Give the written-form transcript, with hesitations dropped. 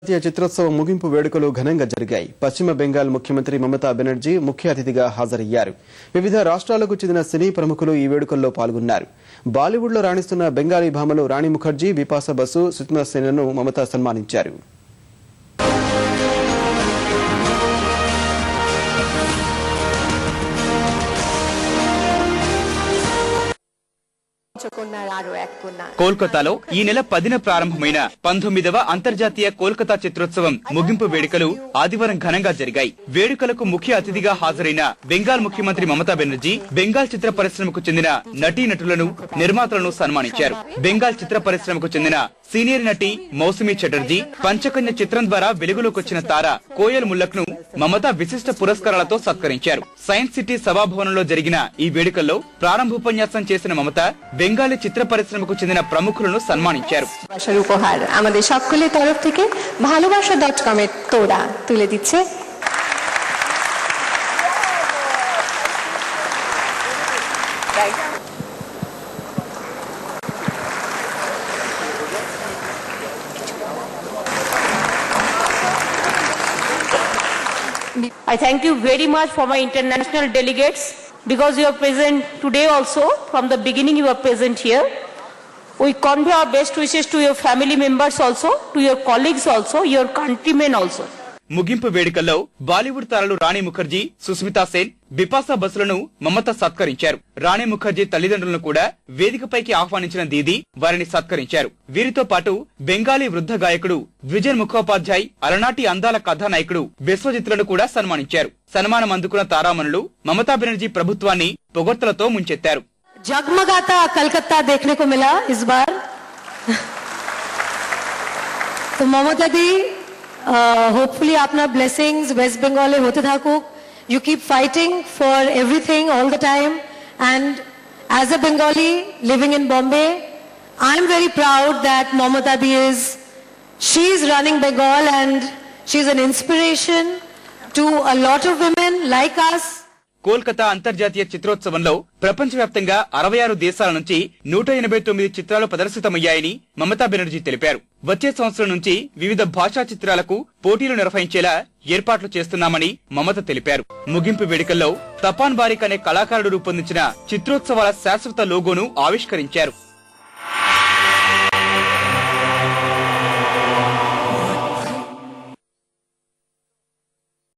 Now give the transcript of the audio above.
జాతీయ చిత్రోత్సవం ముగింపు వేడుకలు ఘనంగా జరిగాయి. పశ్చిమ బెంగాల్ ముఖ్యమంత్రి మమతా బెనర్జీ ముఖ్య అతిథిగా హాజరయ్యారు. వివిధ రాష్ట్రాలకు చెందిన సినీ ప్రముఖులు ఈ వేడుకల్లో పాల్గొన్నారు. బాలీవుడ్ లో రాణిస్తున్న బెంగాలీ భామలు రాణి ముఖర్జీ, బిపాసా బసు, సుష్మా సేన్లను మమతా సన్మానించారు. కోల్కతాలో ఈ నెల 10న ప్రారంభమైన 19వ అంతర్జాతీయ కోల్కతా చిత్రోత్సవం ముగింపు వేడుకలు ఆదివారం ఘనంగా జరిగాయి. వేడుకలకు ముఖ్య అతిథిగా హాజరైన బెంగాల్ ముఖ్యమంత్రి మమతా బెనర్జీ బెంగాల్ చిత్ర పరిశ్రమకు చెందిన నటీనటులను, నిర్మాతలను సన్మానించారు. బెంగాల్ చిత్ర పరిశ్రమకు చెందిన సీనియర్ నటి మౌసుమి చటర్జీ, పంచకన్య చిత్రం ద్వారా వెలుగులోకి వచ్చిన తార కోయల్ ముల్లక్ను మమతా విశిష్ట పురస్కారాలతో సత్కరించారు. సైన్స్ సిటీ సభాభవనంలో జరిగిన ఈ వేడుకల్లో ప్రారంభోపన్యాసం చేసిన మమత బెంగాలీ చిత్ర పరిశ్రమకు చెందిన ప్రముఖులను సన్మానించారు. উপহার আমাদের সকলের তরফ থেকে ভালোবাসা.com এর তোড়া তুলে দিচ্ছে। I thank you very much for my international delegates because you are present today also. From the beginning you are present here. We convey our best wishes to your family members also, to your colleagues also, your countrymen also. ముగింపు వేడుకల్లో బాలీవుడ్ తారలు రాణి ముఖర్జీ, సుస్మితా సేన్, బిపాసా బసులను మమత సత్కరించారు. రాణి ముఖర్జీ తల్లిదండ్రులను కూడా వేదికపైకి ఆహ్వానించిన దీదీ వారిని సత్కరించారు. వీరితో పాటు బెంగాలీ వృద్ధ గాయకుడు ద్విజన్ ముఖోపాధ్యాయ్, అలనాటి అందాల కథానాయకుడు బిశ్వజిత్లను కూడా సన్మానించారు. సన్మానం అందుకున్న తారామణులు మమతా బెనర్జీ ప్రభుత్వాన్ని పొగడ్తలతో ముంచెత్తారు. जगमगाता कलकत्ता देखने को मिला इस बार। तो ममता दी, होपफुली अपना ब्लेसिंग्स वेस्ट बंगाल होते थाकुक. You keep fighting for everything all the time, and as a Bengali living in Bombay, I am very proud that Mamata Di she is running Bengal and she is an inspiration to a lot of women like us. Kolkata అంతర్జాతీయ చిత్రోత్సవంలో ప్రపంచవ్యాప్తంగా 66 దేశాల నుంచి 189 చిత్రాలు ప్రదర్శితమయ్యాయని మమతా బెనర్జీ తెలిపారు. వచ్చే సంవత్సరం నుంచి వివిధ భాషా చిత్రాలకు పోటీలు నిర్వహించేలా ఏర్పాట్లు చేస్తున్నామని మమత తెలిపారు. ముగింపు వేడుకల్లో తపాన్ బారిక్ అనే కళాకారుడు రూపొందించిన చిత్రోత్సవాల శాశ్వత లోగోను ఆవిష్కరించారు.